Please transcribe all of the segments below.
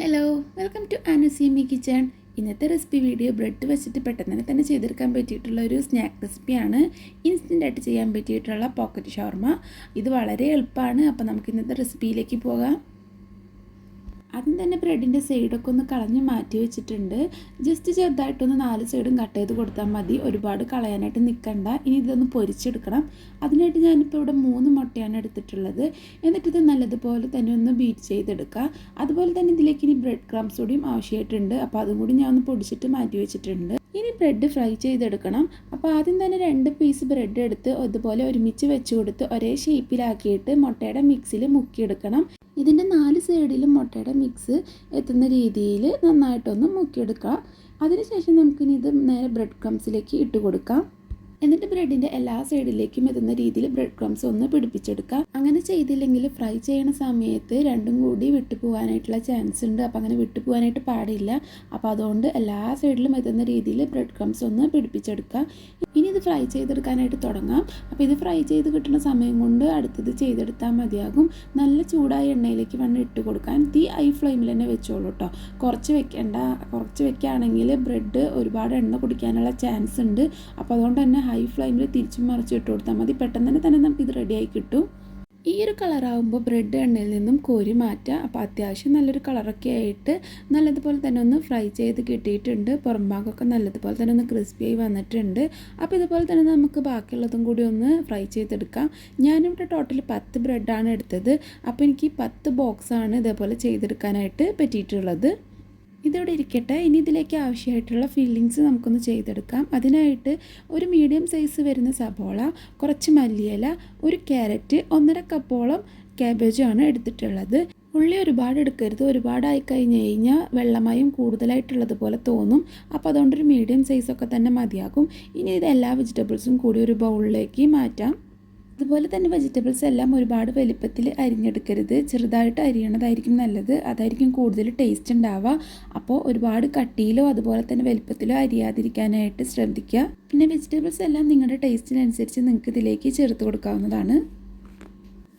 Hello, welcome to ആനുസിയമ്മി kitchen. ഇന്നത്തെ recipe video bread വെച്ചിട്ട് പെട്ടെന്ന് തന്നെ ചെയ്തെടുക്കാൻ പറ്റിയിട്ടുള്ള ഒരു സ്നാക്ക് റെസിപ്പിയാണ്. ഇൻസ്റ്റൻ്റായിട്ട് ചെയ്യാൻ പറ്റിയിട്ടുള്ള പോക്കറ്റ് ഷവർമ. ഇത് വളരെ എളുപ്പമാണ്. അപ്പോൾ നമുക്ക് ഇന്നത്തെ റെസിപ്പിയിലേക്ക് പോകാം. ആദ്യം തന്നെ ബ്രെഡിൻ്റെ സൈഡൊക്കെ ഒന്ന് കളഞ്ഞ് മാറ്റി വെച്ചിട്ടുണ്ട്. ജസ്റ്റ് ചെറുതായിട്ടൊന്ന് 4 സൈഡും കട്ട് ചെയ്ത് കൊടുത്താൽ മതി. ഒരുപാട് കളയാനായിട്ട് നിൽക്കണ്ട. ഇനി ഇതൊന്ന് പൊരിച്ചെടുക്കണം. അതിനായിട്ട് ഞാനിപ്പോൾ ഇവിടെ 3 മുട്ടയാണ് എടുത്തിട്ടുള്ളത്. എന്നിട്ടിത് നല്ലതുപോലെ തന്നെ ഒന്ന് ബീറ്റ് ചെയ്തെടുക്കുക. അതുപോലെ തന്നെ ഇതിലേക്ക് ഇനി ബ്രെഡ് ക്രംസ് കൂടിയും ആവശ്യമായിട്ടുണ്ട്. അപ്പോൾ അതും കൂടി ഞാൻ ഒന്ന് പൊടിച്ചിട്ട് മാറ്റി വെച്ചിട്ടുണ്ട്. ഇനി ബ്രെഡ് ഫ്രൈ ചെയ്തെടുക്കണം. അപ്പോൾ ആദ്യം തന്നെ 2 പീസ് ബ്രെഡ് എടുത്ത് അതുപോലെ ഒരുമിച്ച് വെച്ച് കൊടുത്ത് ഒരേ ഷേപ്പിലാക്കിയിട്ട് മുട്ടയുടെ മിക്സിൽ മുക്കിയെടുക്കണം. ഇതിൻ്റെ 4 സൈഡിലും മുട്ടയുടെ മിക്സ് എത്തുന്ന രീതിയിൽ നന്നായിട്ടൊന്ന് മുക്കിയെടുക്കുക. അതിനുശേഷം നമുക്കിനി ഇത് നേരെ ബ്രെഡ് ക്രംസിലേക്ക് ഇട്ട് കൊടുക്കാം. എന്നിട്ട് ബ്രെഡിൻ്റെ എല്ലാ സൈഡിലേക്കും എത്തുന്ന രീതിയിൽ ബ്രെഡ് ക്രംസ് ഒന്ന് പിടിപ്പിച്ചെടുക്കാം. അങ്ങനെ ചെയ്തില്ലെങ്കിൽ ഫ്രൈ ചെയ്യണ സമയത്ത് രണ്ടും കൂടി വിട്ടു പോകാനായിട്ടുള്ള ചാൻസ് ഉണ്ട്. അപ്പോൾ അങ്ങനെ വിട്ടു പോകാനായിട്ട് പാടില്ല. അപ്പോൾ അതുകൊണ്ട് എല്ലാ സൈഡിലും എത്തുന്ന രീതിയിൽ ബ്രെഡ് ക്രംസ് ഒന്ന് പിടിപ്പിച്ചെടുക്കാം. ഇനി ഇത് ഫ്രൈ ചെയ്തെടുക്കാനായിട്ട് തുടങ്ങാം. അപ്പോൾ ഇത് ഫ്രൈ ചെയ്ത് കിട്ടുന്ന സമയം കൊണ്ട് അടുത്തത് ചെയ്തെടുത്താൽ മതിയാകും. നല്ല ചൂടായ എണ്ണയിലേക്ക് വേണം ഇട്ട് കൊടുക്കാൻ. തീ ഹൈ ഫ്ലെയിമിൽ തന്നെ വെച്ചോളൂ കേട്ടോ. കുറച്ച് വെക്കേണ്ട. കുറച്ച് വെക്കുകയാണെങ്കിൽ ബ്രെഡ് ഒരുപാട് എണ്ണ കുടിക്കാനുള്ള ചാൻസ് ഉണ്ട്. അപ്പോൾ അതുകൊണ്ട് തന്നെ ഹൈ ഫ്ലെയിമിൽ തിരിച്ചും മറിച്ച് ഇട്ട് കൊടുത്താൽ മതി. പെട്ടെന്ന് തന്നെ നമുക്ക് ഇത് റെഡിയായി കിട്ടും. ഈ ഒരു കളറാകുമ്പോൾ ബ്രെഡ് എണ്ണയിൽ നിന്നും കോരി മാറ്റുക. അപ്പോൾ അത്യാവശ്യം നല്ലൊരു കളറൊക്കെ ആയിട്ട് നല്ലതുപോലെ തന്നെ ഒന്ന് ഫ്രൈ ചെയ്ത് കിട്ടിയിട്ടുണ്ട്. പുറം ഭാഗമൊക്കെ നല്ലതുപോലെ തന്നെ ഒന്ന് ക്രിസ്പിയായി വന്നിട്ടുണ്ട്. അപ്പോൾ ഇതുപോലെ തന്നെ നമുക്ക് ബാക്കിയുള്ളതും കൂടി ഒന്ന് ഫ്രൈ ചെയ്തെടുക്കാം. ഞാനിവിടെ ടോട്ടൽ 10 ബ്രെഡാണ് എടുത്തത്. അപ്പോൾ എനിക്ക് 10 ബോക്സാണ് ഇതേപോലെ ചെയ്തെടുക്കാനായിട്ട് പറ്റിയിട്ടുള്ളത്. ഇതോടെ ഇരിക്കട്ടെ. ഇനി ഇതിലേക്ക് ആവശ്യമായിട്ടുള്ള ഫില്ലിങ്സ് നമുക്കൊന്ന് ചെയ്തെടുക്കാം. അതിനായിട്ട് ഒരു മീഡിയം സൈസ് വരുന്ന സബോള, കുറച്ച് മല്ലിയില, ഒരു ക്യാരറ്റ്, 1.5 കപ്പോളം ക്യാബേജാണ് എടുത്തിട്ടുള്ളത്. ഉള്ളി ഒരുപാട് എടുക്കരുത്. ഒരുപാടായി കഴിഞ്ഞ് കഴിഞ്ഞാൽ വെള്ളമയം കൂടുതലായിട്ടുള്ളതുപോലെ തോന്നും. അപ്പോൾ അതുകൊണ്ടൊരു മീഡിയം സൈസൊക്കെ തന്നെ മതിയാകും. ഇനി ഇത് എല്ലാ വെജിറ്റബിൾസും കൂടി ഒരു ബൗളിലേക്ക് മാറ്റാം. അതുപോലെ തന്നെ വെജിറ്റബിൾസ് എല്ലാം ഒരുപാട് വലിപ്പത്തിൽ അരിഞ്ഞെടുക്കരുത്. ചെറുതായിട്ട് അരിയണതായിരിക്കും നല്ലത്. അതായിരിക്കും കൂടുതൽ ടേസ്റ്റ് ഉണ്ടാവുക. അപ്പോൾ ഒരുപാട് കട്ടിയിലോ അതുപോലെ തന്നെ വലിപ്പത്തിലോ അരിയാതിരിക്കാനായിട്ട് ശ്രദ്ധിക്കുക. പിന്നെ വെജിറ്റബിൾസ് എല്ലാം നിങ്ങളുടെ ടേസ്റ്റിനനുസരിച്ച് നിങ്ങൾക്ക് ഇതിലേക്ക് ചേർത്ത് കൊടുക്കാവുന്നതാണ്.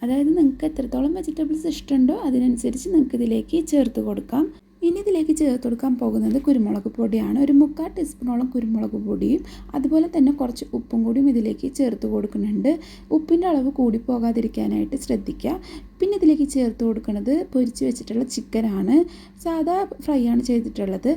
അതായത് നിങ്ങൾക്ക് എത്രത്തോളം വെജിറ്റബിൾസ് ഇഷ്ടമുണ്ടോ അതിനനുസരിച്ച് നിങ്ങൾക്ക് ഇതിലേക്ക് ചേർത്ത് കൊടുക്കാം. ഇനി ഇതിലേക്ക് ചേർത്ത് കൊടുക്കാൻ പോകുന്നത് കുരുമുളക് പൊടിയാണ്. ഒരു 3/4 ടീസ്പൂണോളം കുരുമുളക് പൊടിയും അതുപോലെ തന്നെ കുറച്ച് ഉപ്പും കൂടിയും ഇതിലേക്ക് ചേർത്ത് കൊടുക്കുന്നുണ്ട്. ഉപ്പിൻ്റെ അളവ് കൂടി പോകാതിരിക്കാനായിട്ട് ശ്രദ്ധിക്കുക. പിന്നെ ഇതിലേക്ക് ചേർത്ത് കൊടുക്കുന്നത് പൊരിച്ച് വെച്ചിട്ടുള്ള ചിക്കനാണ്. സാധാ ഫ്രൈ ആണ് ചെയ്തിട്ടുള്ളത്.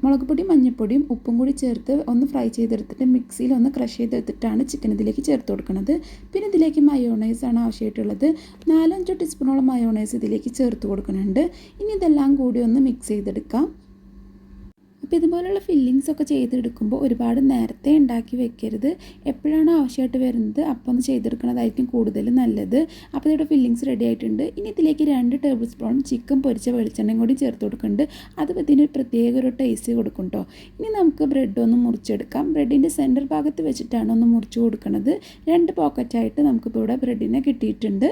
മുളക് പൊടിയും മഞ്ഞൾപ്പൊടിയും ഉപ്പും കൂടി ചേർത്ത് ഒന്ന് ഫ്രൈ ചെയ്തെടുത്തിട്ട് മിക്സിയിൽ ഒന്ന് ക്രഷ് ചെയ്തെടുത്തിട്ടാണ് ചിക്കൻ ഇതിലേക്ക് ചേർത്ത് കൊടുക്കുന്നത്. പിന്നെ ഇതിലേക്ക് മയോണൈസ് ആണ് ആവശ്യമായിട്ടുള്ളത്. 4-5 ടീസ്പൂണോളം മയോണൈസ് ഇതിലേക്ക് ചേർത്ത് കൊടുക്കുന്നുണ്ട്. ഇനി ഇതെല്ലാം കൂടി ഒന്ന് മിക്സ് ചെയ്തെടുക്കാം. അപ്പോൾ ഇതുപോലുള്ള ഫില്ലിങ്സ് ഒക്കെ ചെയ്തെടുക്കുമ്പോൾ ഒരുപാട് നേരത്തെ ഉണ്ടാക്കി വെക്കരുത്. എപ്പോഴാണ് ആവശ്യമായിട്ട് വരുന്നത് അപ്പോൾ ഒന്ന് ചെയ്തെടുക്കുന്നതായിരിക്കും കൂടുതൽ നല്ലത്. അപ്പോൾ ഇവിടെ ഫില്ലിങ്സ് റെഡി ആയിട്ടുണ്ട്. ഇനി ഇതിലേക്ക് 2 ടേബിൾ സ്പൂൺ ചിക്കൻ പൊരിച്ച വെളിച്ചെണ്ണയും കൂടി ചേർത്ത് കൊടുക്കുന്നുണ്ട്. അത് ഇതിന് പ്രത്യേക ഒരു ടേസ്റ്റ് കൊടുക്കും കേട്ടോ. ഇനി നമുക്ക് ബ്രെഡ് ഒന്ന് മുറിച്ചെടുക്കാം. ബ്രെഡിൻ്റെ സെൻറ്റർ ഭാഗത്ത് വെച്ചിട്ടാണ് ഒന്ന് മുറിച്ച് കൊടുക്കുന്നത്. 2 പോക്കറ്റായിട്ട് നമുക്കിപ്പോൾ ഇവിടെ ബ്രെഡിനെ കിട്ടിയിട്ടുണ്ട്.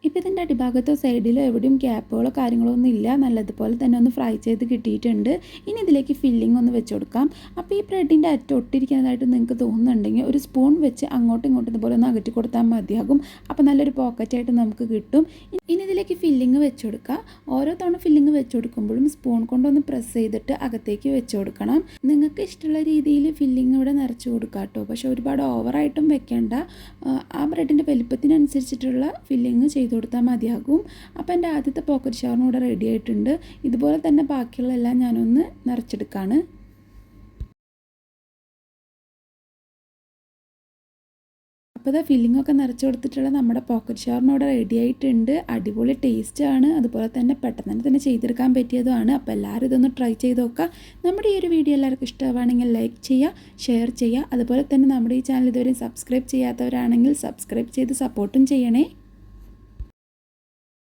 ഇപ്പോൾ ഇതിൻ്റെ അടിഭാഗത്തോ സൈഡിലോ എവിടെയും ഗ്യാപ്പുകളോ കാര്യങ്ങളോ ഒന്നും ഇല്ല. നല്ലതുപോലെ തന്നെ ഒന്ന് ഫ്രൈ ചെയ്ത് കിട്ടിയിട്ടുണ്ട്. ഇനി ഇതിലേക്ക് ഫില്ലിംഗ് ഒന്ന് വെച്ച് കൊടുക്കാം. അപ്പോൾ ഈ ബ്രെഡിൻ്റെ അറ്റം ഒട്ടിരിക്കുന്നതായിട്ട് നിങ്ങൾക്ക് തോന്നുന്നുണ്ടെങ്കിൽ ഒരു സ്പൂൺ വെച്ച് അങ്ങോട്ടും ഇങ്ങോട്ടും ഇതുപോലെ ഒന്ന് അകറ്റി കൊടുത്താൽ മതിയാകും. അപ്പോൾ നല്ലൊരു പോക്കറ്റായിട്ട് നമുക്ക് കിട്ടും. ഇനി ഇതിലേക്ക് ഫില്ലിങ് വെച്ച് കൊടുക്കുക. ഓരോ തവണ ഫില്ലിങ് വെച്ച് കൊടുക്കുമ്പോഴും സ്പൂൺ കൊണ്ടൊന്ന് പ്രസ് ചെയ്തിട്ട് അകത്തേക്ക് വെച്ച് കൊടുക്കണം. നിങ്ങൾക്ക് ഇഷ്ടമുള്ള രീതിയിൽ ഫില്ലിങ് ഇവിടെ നിറച്ച് കൊടുക്കുക കേട്ടോ. പക്ഷേ ഒരുപാട് ഓവറായിട്ടും വെക്കേണ്ട. ആ ബ്രെഡിൻ്റെ വലിപ്പത്തിനനുസരിച്ചിട്ടുള്ള ഫില്ലിങ് ചെയ്ത് കൊടുത്താൽ മതിയാകും. അപ്പോൾ എൻ്റെ ആദ്യത്തെ പോക്കറ്റ് ഷവർമ ഇവിടെ റെഡി ആയിട്ടുണ്ട്. ഇതുപോലെ തന്നെ ബാക്കിയുള്ള എല്ലാം ഞാനൊന്ന് നിറച്ചെടുക്കുകയാണ്. അപ്പോൾ ഇതാ ഫില്ലിങ്ങൊക്കെ നിറച്ച് കൊടുത്തിട്ടുള്ള നമ്മുടെ പോക്കറ്റ് ഷവർമ ഇവിടെ റെഡി ആയിട്ടുണ്ട്. അടിപൊളി ടേസ്റ്റാണ്. അതുപോലെ തന്നെ പെട്ടെന്ന് തന്നെ ചെയ്തെടുക്കാൻ പറ്റിയതുമാണ്. അപ്പോൾ എല്ലാവരും ഇതൊന്ന് ട്രൈ ചെയ്ത് നോക്കുക. നമ്മുടെ ഈ ഒരു വീഡിയോ എല്ലാവർക്കും ഇഷ്ടമാണെങ്കിൽ ലൈക്ക് ചെയ്യുക, ഷെയർ ചെയ്യുക. അതുപോലെ തന്നെ നമ്മുടെ ഈ ചാനൽ ഇതുവരെ സബ്സ്ക്രൈബ് ചെയ്യാത്തവരാണെങ്കിൽ സബ്സ്ക്രൈബ് ചെയ്ത് സപ്പോർട്ടും ചെയ്യണേ.